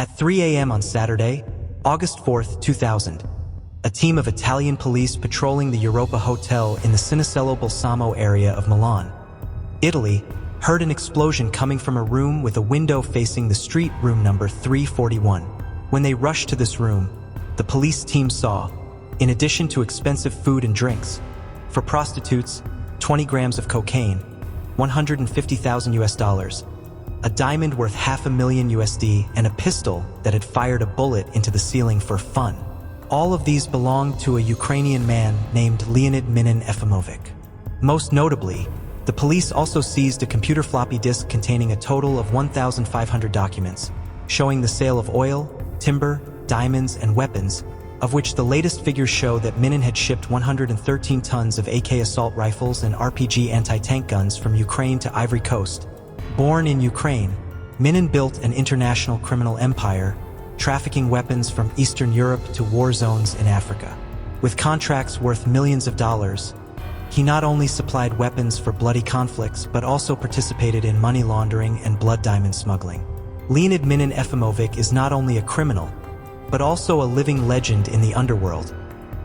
At 3 a.m. on Saturday, August 4, 2000, a team of Italian police patrolling the Europa Hotel in the Cinisello Balsamo area of Milan, Italy, heard an explosion coming from a room with a window facing the street, room number 341. When they rushed to this room, the police team saw, in addition to expensive food and drinks, for prostitutes, 20 grams of cocaine, $150,000, a diamond worth $500,000 and a pistol that had fired a bullet into the ceiling for fun. All of these belonged to a Ukrainian man named Leonid Minin Efimovich. Most notably, the police also seized a computer floppy disk containing a total of 1,500 documents, showing the sale of oil, timber, diamonds, and weapons, of which the latest figures show that Minin had shipped 113 tons of AK assault rifles and RPG anti-tank guns from Ukraine to Ivory Coast. Born in Ukraine, Minin built an international criminal empire, trafficking weapons from Eastern Europe to war zones in Africa. With contracts worth millions of dollars, he not only supplied weapons for bloody conflicts but also participated in money laundering and blood diamond smuggling. Leonid Minin Efimovich is not only a criminal, but also a living legend in the underworld,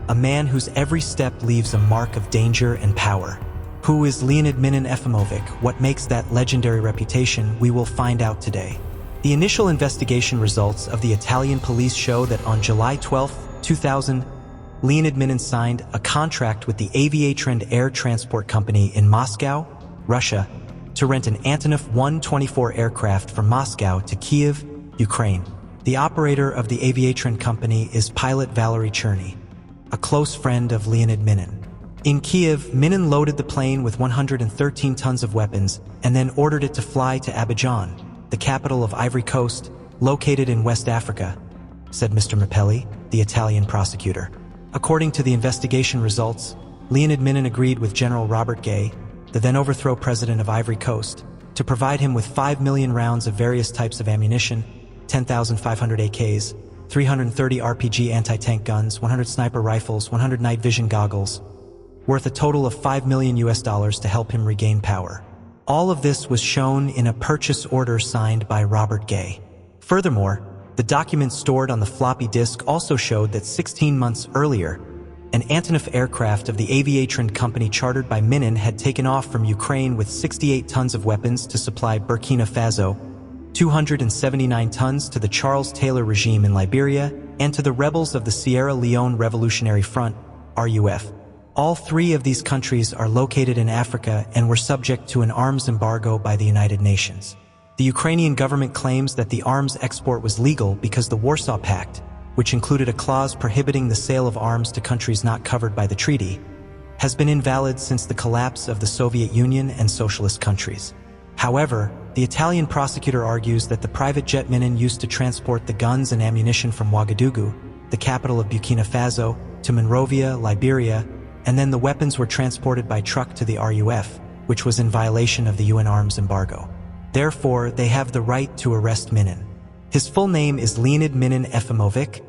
a man whose every step leaves a mark of danger and power. Who is Leonid Minin Efimovich? What makes that legendary reputation? We will find out today. The initial investigation results of the Italian police show that on July 12, 2000, Leonid Minin signed a contract with the Aviatrend Air Transport Company in Moscow, Russia, to rent an Antonov 124 aircraft from Moscow to Kiev, Ukraine. The operator of the Aviatrend company is pilot Valery Cherny, a close friend of Leonid Minin. In Kiev, Minin loaded the plane with 113 tons of weapons and then ordered it to fly to Abidjan, the capital of Ivory Coast, located in West Africa, said Mr. Mapelli, the Italian prosecutor. According to the investigation results, Leonid Minin agreed with General Robert Gay, the then overthrow president of Ivory Coast, to provide him with 5 million rounds of various types of ammunition, 10,500 AKs, 330 RPG anti-tank guns, 100 sniper rifles, 100 night vision goggles, worth a total of $5 million to help him regain power. All of this was shown in a purchase order signed by Robert Gay. Furthermore, the documents stored on the floppy disk also showed that 16 months earlier, an Antonov aircraft of the Aviatrend company chartered by Minin had taken off from Ukraine with 68 tons of weapons to supply Burkina Faso, 279 tons to the Charles Taylor regime in Liberia, and to the rebels of the Sierra Leone Revolutionary Front, RUF. All three of these countries are located in Africa and were subject to an arms embargo by the United Nations. The Ukrainian government claims that the arms export was legal because the Warsaw Pact, which included a clause prohibiting the sale of arms to countries not covered by the treaty, has been invalid since the collapse of the Soviet Union and socialist countries. However, the Italian prosecutor argues that the private jet Minin used to transport the guns and ammunition from Ouagadougou, the capital of Burkina Faso, to Monrovia, Liberia, and then the weapons were transported by truck to the RUF, which was in violation of the UN arms embargo. Therefore, they have the right to arrest Minin. His full name is Leonid Minin Efimovich,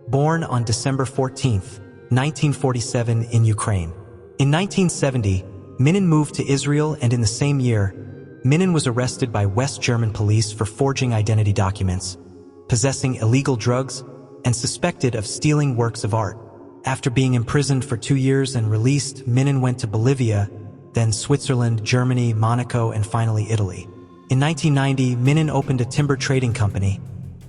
born on December 14, 1947 in Ukraine. In 1970, Minin moved to Israel, and in the same year, Minin was arrested by West German police for forging identity documents, possessing illegal drugs, and suspected of stealing works of art. After being imprisoned for 2 years and released, Minin went to Bolivia, then Switzerland, Germany, Monaco, and finally Italy. In 1990, Minin opened a timber trading company,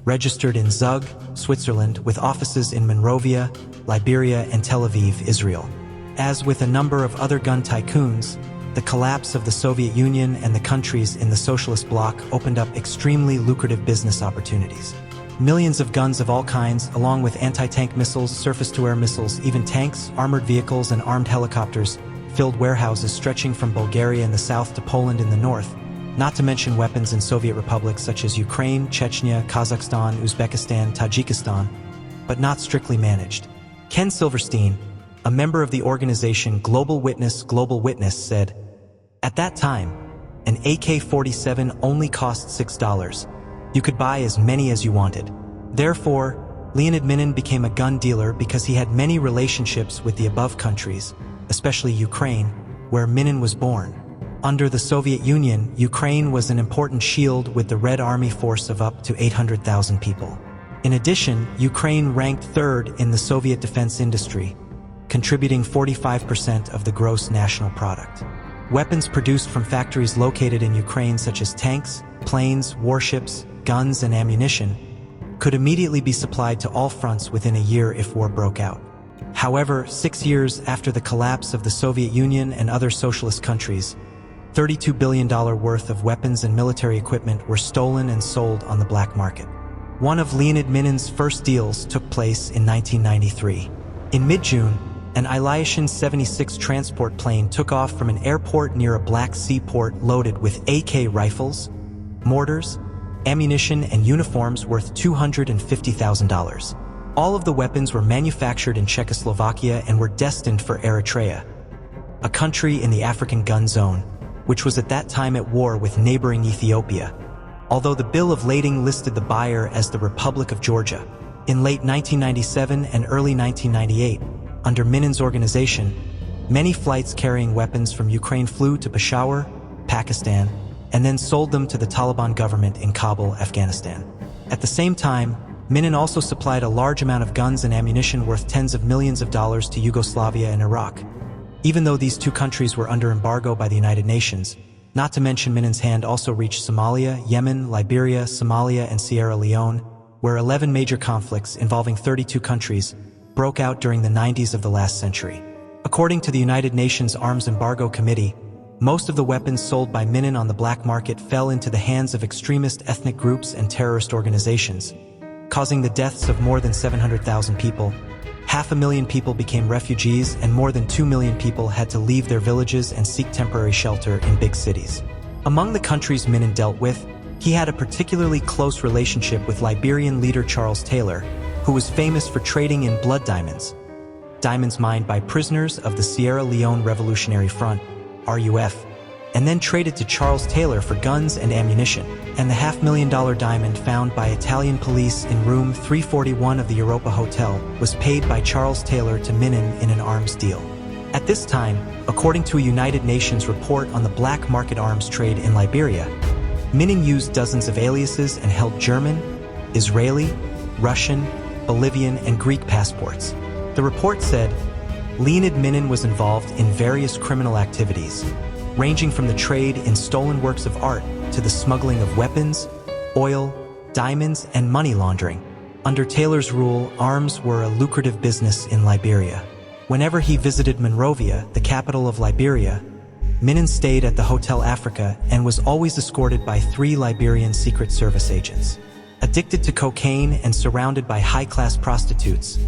registered in Zug, Switzerland, with offices in Monrovia, Liberia, and Tel Aviv, Israel. As with a number of other gun tycoons, the collapse of the Soviet Union and the countries in the socialist bloc opened up extremely lucrative business opportunities. Millions of guns of all kinds, along with anti-tank missiles, surface-to-air missiles, even tanks, armored vehicles, and armed helicopters, filled warehouses stretching from Bulgaria in the south to Poland in the north, not to mention weapons in Soviet republics such as Ukraine, Chechnya, Kazakhstan, Uzbekistan, Tajikistan, but not strictly managed. Ken Silverstein, a member of the organization Global Witness, said, "At that time, an AK-47 only cost $6. You could buy as many as you wanted." Therefore, Leonid Minin became a gun dealer because he had many relationships with the above countries, especially Ukraine, where Minin was born. Under the Soviet Union, Ukraine was an important shield with the Red Army force of up to 800,000 people. In addition, Ukraine ranked third in the Soviet defense industry, contributing 45% of the gross national product. Weapons produced from factories located in Ukraine such as tanks, planes, warships, guns, and ammunition could immediately be supplied to all fronts within a year if war broke out. However, 6 years after the collapse of the Soviet Union and other socialist countries, $32 billion worth of weapons and military equipment were stolen and sold on the black market. One of Leonid Minin's first deals took place in 1993. In mid-June, an Il-76 transport plane took off from an airport near a Black Sea port loaded with AK rifles, mortars, ammunition, and uniforms worth $250,000. All of the weapons were manufactured in Czechoslovakia and were destined for Eritrea, a country in the African gun zone, which was at that time at war with neighboring Ethiopia, although the bill of lading listed the buyer as the Republic of Georgia. In late 1997 and early 1998, under Minin's organization, many flights carrying weapons from Ukraine flew to Peshawar, Pakistan, and then sold them to the Taliban government in Kabul, Afghanistan. At the same time, Minin also supplied a large amount of guns and ammunition worth tens of millions of dollars to Yugoslavia and Iraq, even though these two countries were under embargo by the United Nations. Not to mention Minin's hand also reached Somalia, Yemen, Liberia, Somalia, and Sierra Leone, where 11 major conflicts involving 32 countries broke out during the 90s of the last century. According to the United Nations Arms Embargo Committee, most of the weapons sold by Minin on the black market fell into the hands of extremist ethnic groups and terrorist organizations, causing the deaths of more than 700,000 people. 500,000 people became refugees, and more than 2 million people had to leave their villages and seek temporary shelter in big cities. Among the countries Minin dealt with, he had a particularly close relationship with Liberian leader Charles Taylor, who was famous for trading in blood diamonds, diamonds mined by prisoners of the Sierra Leone Revolutionary Front, RUF, and then traded to Charles Taylor for guns and ammunition. And the $500,000 diamond found by Italian police in room 341 of the Europa Hotel was paid by Charles Taylor to Minin in an arms deal. At this time, according to a United Nations report on the black market arms trade in Liberia, Minin used dozens of aliases and held German, Israeli, Russian, Bolivian, and Greek passports. The report said, Leonid Minin was involved in various criminal activities, ranging from the trade in stolen works of art to the smuggling of weapons, oil, diamonds, and money laundering. Under Taylor's rule, arms were a lucrative business in Liberia. Whenever he visited Monrovia, the capital of Liberia, Minin stayed at the Hotel Africa and was always escorted by 3 Liberian Secret Service agents. Addicted to cocaine and surrounded by high-class prostitutes,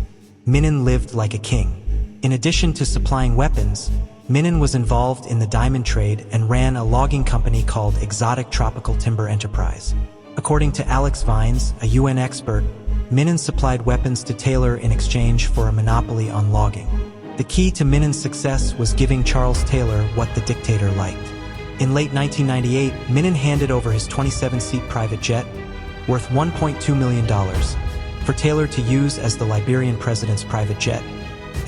Minin lived like a king. In addition to supplying weapons, Minin was involved in the diamond trade and ran a logging company called Exotic Tropical Timber Enterprise. According to Alex Vines, a UN expert, Minin supplied weapons to Taylor in exchange for a monopoly on logging. The key to Minin's success was giving Charles Taylor what the dictator liked. In late 1998, Minin handed over his 27-seat private jet, worth $1.2 million, for Taylor to use as the Liberian president's private jet,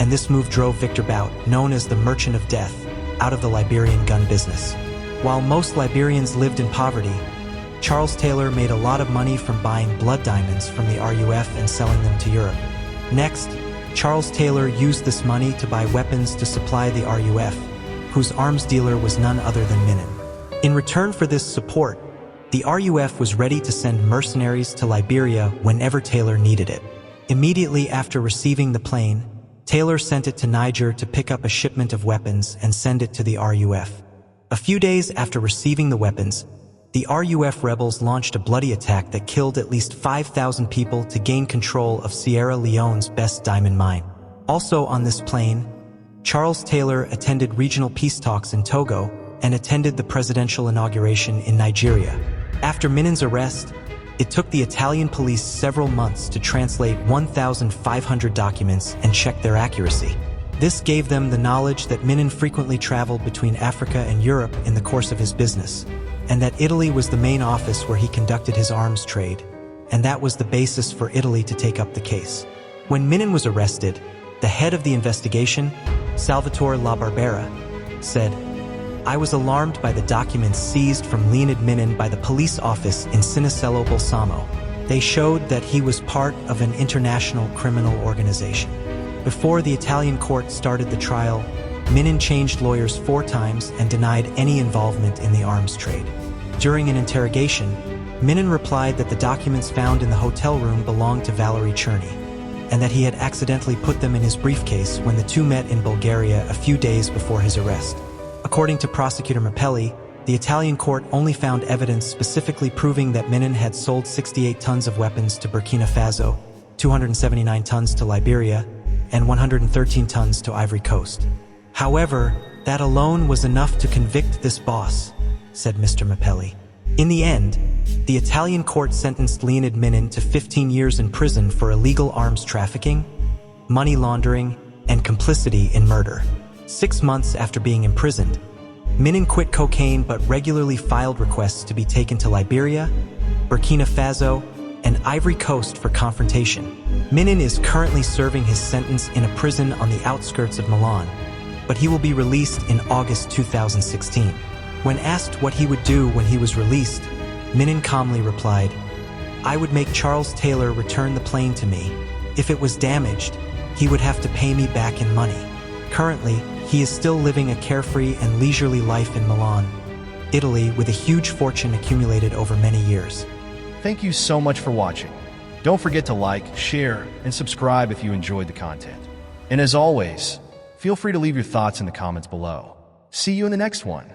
and this move drove Victor Bout, known as the Merchant of Death, out of the Liberian gun business. While most Liberians lived in poverty, Charles Taylor made a lot of money from buying blood diamonds from the RUF and selling them to Europe. Next, Charles Taylor used this money to buy weapons to supply the RUF, whose arms dealer was none other than Minin. In return for this support, the RUF was ready to send mercenaries to Liberia whenever Taylor needed it. Immediately after receiving the plane, Taylor sent it to Niger to pick up a shipment of weapons and send it to the RUF. A few days after receiving the weapons, the RUF rebels launched a bloody attack that killed at least 5,000 people to gain control of Sierra Leone's best diamond mine. Also on this plane, Charles Taylor attended regional peace talks in Togo and attended the presidential inauguration in Nigeria. After Minin's arrest, it took the Italian police several months to translate 1,500 documents and check their accuracy. This gave them the knowledge that Minin frequently traveled between Africa and Europe in the course of his business, and that Italy was the main office where he conducted his arms trade, and that was the basis for Italy to take up the case. When Minin was arrested, the head of the investigation, Salvatore La Barbera, said, "I was alarmed by the documents seized from Leonid Minin by the police office in Cinisello Balsamo. They showed that he was part of an international criminal organization. Before the Italian court started the trial, Minin changed lawyers 4 times and denied any involvement in the arms trade. During an interrogation, Minin replied that the documents found in the hotel room belonged to Valery Cherny, and that he had accidentally put them in his briefcase when the two met in Bulgaria a few days before his arrest. According to prosecutor Mapelli, the Italian court only found evidence specifically proving that Minin had sold 68 tons of weapons to Burkina Faso, 279 tons to Liberia, and 113 tons to Ivory Coast. However, that alone was enough to convict this boss, said Mr. Mapelli. In the end, the Italian court sentenced Leonid Minin to 15 years in prison for illegal arms trafficking, money laundering, and complicity in murder. 6 months after being imprisoned, Minin quit cocaine but regularly filed requests to be taken to Liberia, Burkina Faso, and Ivory Coast for confrontation. Minin is currently serving his sentence in a prison on the outskirts of Milan, but he will be released in August 2016. When asked what he would do when he was released, Minin calmly replied, "I would make Charles Taylor return the plane to me. If it was damaged, he would have to pay me back in money." Currently, he is still living a carefree and leisurely life in Milan, Italy, with a huge fortune accumulated over many years. Thank you so much for watching. Don't forget to like, share, and subscribe if you enjoyed the content. And as always, feel free to leave your thoughts in the comments below. See you in the next one.